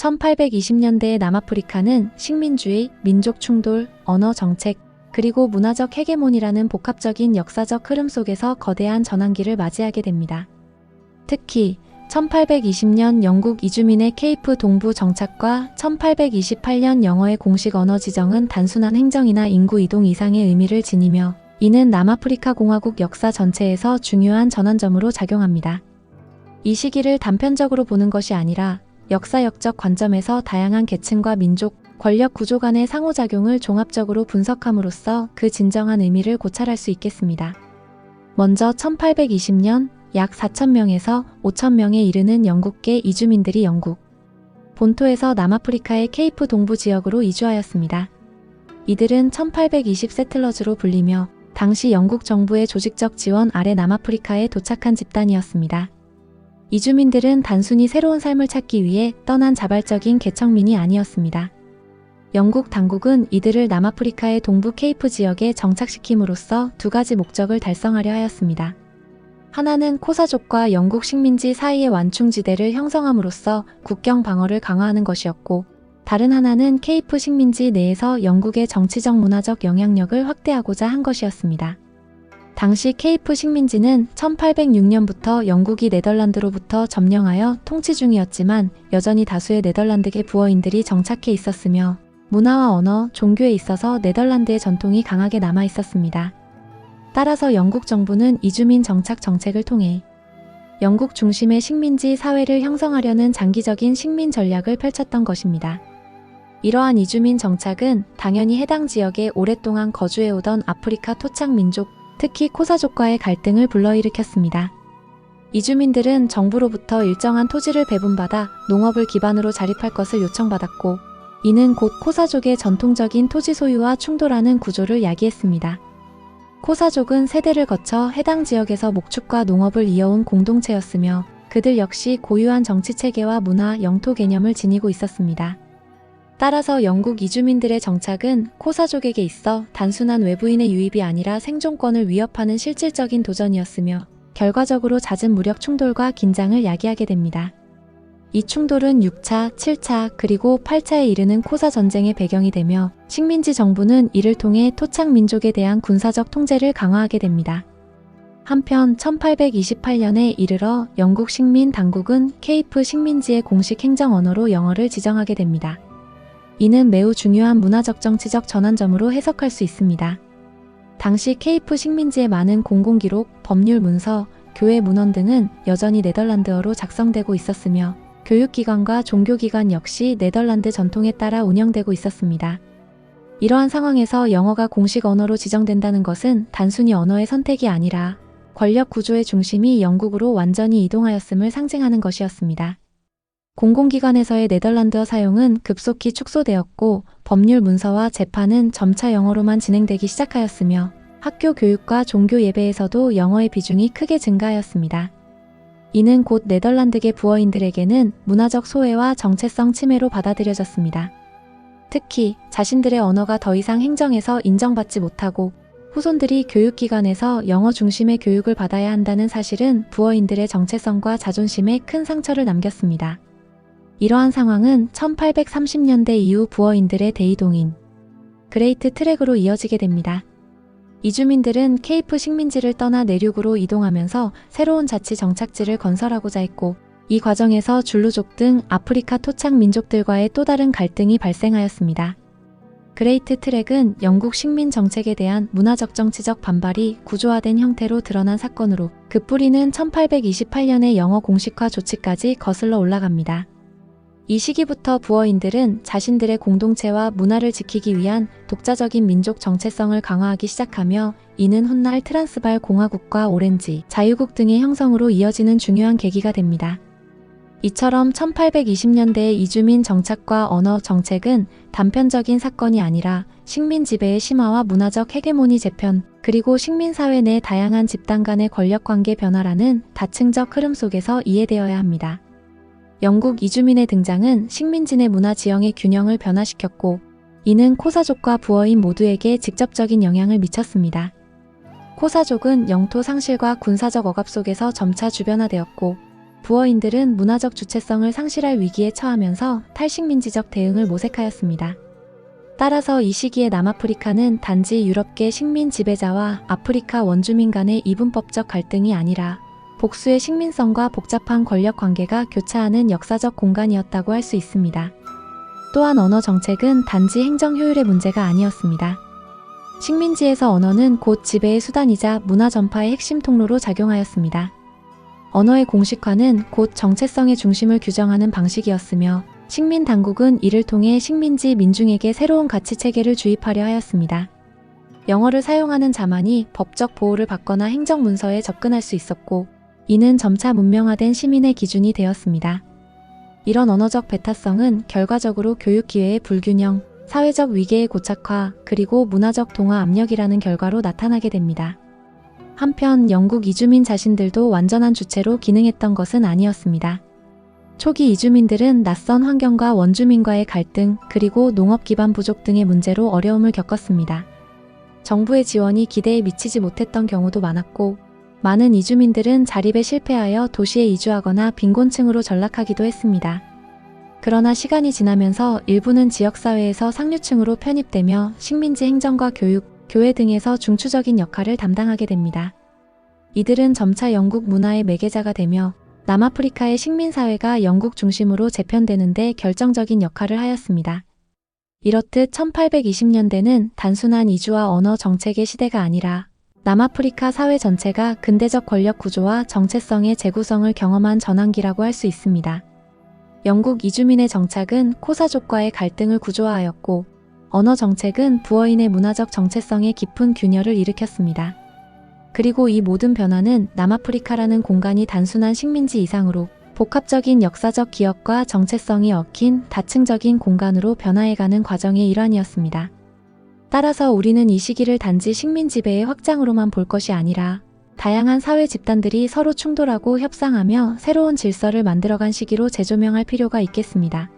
1820년대의 남아프리카는 식민주의, 민족 충돌, 언어 정책, 그리고 문화적 헤게모니라는 복합적인 역사적 흐름 속에서 거대한 전환기를 맞이하게 됩니다. 특히 1820년 영국 이주민의 케이프 동부 정착과 1828년 영어의 공식 언어 지정은 단순한 행정이나 인구 이동 이상의 의미를 지니며 이는 남아프리카 공화국 역사 전체에서 중요한 전환점으로 작용합니다. 이 시기를 단편적으로 보는 것이 아니라 역사역적 관점에서 다양한 계층과 민족, 권력 구조 간의 상호작용을 종합적으로 분석함으로써 그 진정한 의미를 고찰할 수 있겠습니다. 먼저 1820년 약 4,000명에서 5,000명에 이르는 영국계 이주민들이 영국 본토에서 남아프리카의 케이프 동부 지역으로 이주하였습니다. 이들은 1820 세틀러즈로 불리며 당시 영국 정부의 조직적 지원 아래 남아프리카에 도착한 집단이었습니다. 이주민들은 단순히 새로운 삶을 찾기 위해 떠난 자발적인 개척민이 아니었습니다. 영국 당국은 이들을 남아프리카의 동부 케이프 지역에 정착시킴으로써 두 가지 목적을 달성하려 하였습니다. 하나는 코사족과 영국 식민지 사이의 완충지대를 형성함으로써 국경 방어를 강화하는 것이었고, 다른 하나는 케이프 식민지 내에서 영국의 정치적 문화적 영향력을 확대하고자 한 것이었습니다. 당시 케이프 식민지는 1806년부터 영국이 네덜란드로부터 점령하여 통치 중이었지만 여전히 다수의 네덜란드계 부어인들이 정착해 있었으며 문화와 언어, 종교에 있어서 네덜란드의 전통이 강하게 남아 있었습니다. 따라서 영국 정부는 이주민 정착 정책을 통해 영국 중심의 식민지 사회를 형성하려는 장기적인 식민 전략을 펼쳤던 것입니다. 이러한 이주민 정착은 당연히 해당 지역에 오랫동안 거주해오던 아프리카 토착 민족, 특히 코사족과의 갈등을 불러일으켰습니다. 이주민들은 정부로부터 일정한 토지를 배분받아 농업을 기반으로 자립할 것을 요청받았고, 이는 곧 코사족의 전통적인 토지 소유와 충돌하는 구조를 야기했습니다. 코사족은 세대를 거쳐 해당 지역에서 목축과 농업을 이어온 공동체였으며 그들 역시 고유한 정치체계와 문화, 영토 개념을 지니고 있었습니다. 따라서 영국 이주민들의 정착은 코사족에게 있어 단순한 외부인의 유입이 아니라 생존권을 위협하는 실질적인 도전이었으며 결과적으로 잦은 무력 충돌과 긴장을 야기하게 됩니다. 이 충돌은 6차, 7차, 그리고 8차에 이르는 코사 전쟁의 배경이 되며 식민지 정부는 이를 통해 토착 민족에 대한 군사적 통제를 강화하게 됩니다. 한편 1828년에 이르러 영국 식민 당국은 케이프 식민지의 공식 행정 언어로 영어를 지정하게 됩니다. 이는 매우 중요한 문화적 정치적 전환점으로 해석할 수 있습니다. 당시 케이프 식민지의 많은 공공기록, 법률 문서, 교회 문헌 등은 여전히 네덜란드어로 작성되고 있었으며 교육기관과 종교기관 역시 네덜란드 전통에 따라 운영되고 있었습니다. 이러한 상황에서 영어가 공식 언어로 지정된다는 것은 단순히 언어의 선택이 아니라 권력 구조의 중심이 영국으로 완전히 이동하였음을 상징하는 것이었습니다. 공공기관에서의 네덜란드어 사용은 급속히 축소되었고 법률 문서와 재판은 점차 영어로만 진행되기 시작하였으며 학교 교육과 종교 예배에서도 영어의 비중이 크게 증가하였습니다. 이는 곧 네덜란드계 부어인들에게는 문화적 소외와 정체성 침해로 받아들여졌습니다. 특히 자신들의 언어가 더 이상 행정에서 인정받지 못하고 후손들이 교육기관에서 영어 중심의 교육을 받아야 한다는 사실은 부어인들의 정체성과 자존심에 큰 상처를 남겼습니다. 이러한 상황은 1830년대 이후 부어인들의 대이동인 그레이트 트랙으로 이어지게 됩니다. 이주민들은 케이프 식민지를 떠나 내륙으로 이동하면서 새로운 자치 정착지를 건설하고자 했고, 이 과정에서 줄루족 등 아프리카 토착 민족들과의 또 다른 갈등이 발생하였습니다. 그레이트 트랙은 영국 식민 정책에 대한 문화적 정치적 반발이 구조화된 형태로 드러난 사건으로 그 뿌리는 1828년의 영어 공식화 조치까지 거슬러 올라갑니다. 이 시기부터 부어인들은 자신들의 공동체와 문화를 지키기 위한 독자적인 민족 정체성을 강화하기 시작하며 이는 훗날 트란스발 공화국과 오렌지 자유국 등의 형성으로 이어지는 중요한 계기가 됩니다. 이처럼 1820년대의 이주민 정착과 언어 정책은 단편적인 사건이 아니라 식민 지배의 심화와 문화적 헤게모니 재편, 그리고 식민사회 내 다양한 집단 간의 권력관계 변화라는 다층적 흐름 속에서 이해되어야 합니다. 영국 이주민의 등장은 식민지 내 문화 지형의 균형을 변화시켰고, 이는 코사족과 부어인 모두에게 직접적인 영향을 미쳤습니다. 코사족은 영토 상실과 군사적 억압 속에서 점차 주변화되었고, 부어인들은 문화적 주체성을 상실할 위기에 처하면서 탈식민지적 대응을 모색하였습니다. 따라서 이 시기의 남아프리카는 단지 유럽계 식민 지배자와 아프리카 원주민 간의 이분법적 갈등이 아니라 복수의 식민성과 복잡한 권력 관계가 교차하는 역사적 공간이었다고 할 수 있습니다. 또한 언어 정책은 단지 행정 효율의 문제가 아니었습니다. 식민지에서 언어는 곧 지배의 수단이자 문화 전파의 핵심 통로로 작용하였습니다. 언어의 공식화는 곧 정체성의 중심을 규정하는 방식이었으며 식민 당국은 이를 통해 식민지 민중에게 새로운 가치 체계를 주입하려 하였습니다. 영어를 사용하는 자만이 법적 보호를 받거나 행정 문서에 접근할 수 있었고, 이는 점차 문명화된 시민의 기준이 되었습니다. 이런 언어적 배타성은 결과적으로 교육 기회의 불균형, 사회적 위계의 고착화, 그리고 문화적 동화 압력이라는 결과로 나타나게 됩니다. 한편 영국 이주민 자신들도 완전한 주체로 기능했던 것은 아니었습니다. 초기 이주민들은 낯선 환경과 원주민과의 갈등, 그리고 농업 기반 부족 등의 문제로 어려움을 겪었습니다. 정부의 지원이 기대에 미치지 못했던 경우도 많았고, 많은 이주민들은 자립에 실패하여 도시에 이주하거나 빈곤층으로 전락하기도 했습니다. 그러나 시간이 지나면서 일부는 지역사회에서 상류층으로 편입되며 식민지 행정과 교육, 교회 등에서 중추적인 역할을 담당하게 됩니다. 이들은 점차 영국 문화의 매개자가 되며 남아프리카의 식민사회가 영국 중심으로 재편되는 데 결정적인 역할을 하였습니다. 이렇듯 1820년대는 단순한 이주와 언어 정책의 시대가 아니라 남아프리카 사회 전체가 근대적 권력 구조와 정체성의 재구성을 경험한 전환기라고 할 수 있습니다. 영국 이주민의 정착은 코사족과의 갈등을 구조화하였고, 언어 정책은 부어인의 문화적 정체성에 깊은 균열을 일으켰습니다. 그리고 이 모든 변화는 남아프리카라는 공간이 단순한 식민지 이상으로 복합적인 역사적 기억과 정체성이 얽힌 다층적인 공간으로 변화해가는 과정의 일환이었습니다. 따라서 우리는 이 시기를 단지 식민 지배의 확장으로만 볼 것이 아니라 다양한 사회 집단들이 서로 충돌하고 협상하며 새로운 질서를 만들어간 시기로 재조명할 필요가 있겠습니다.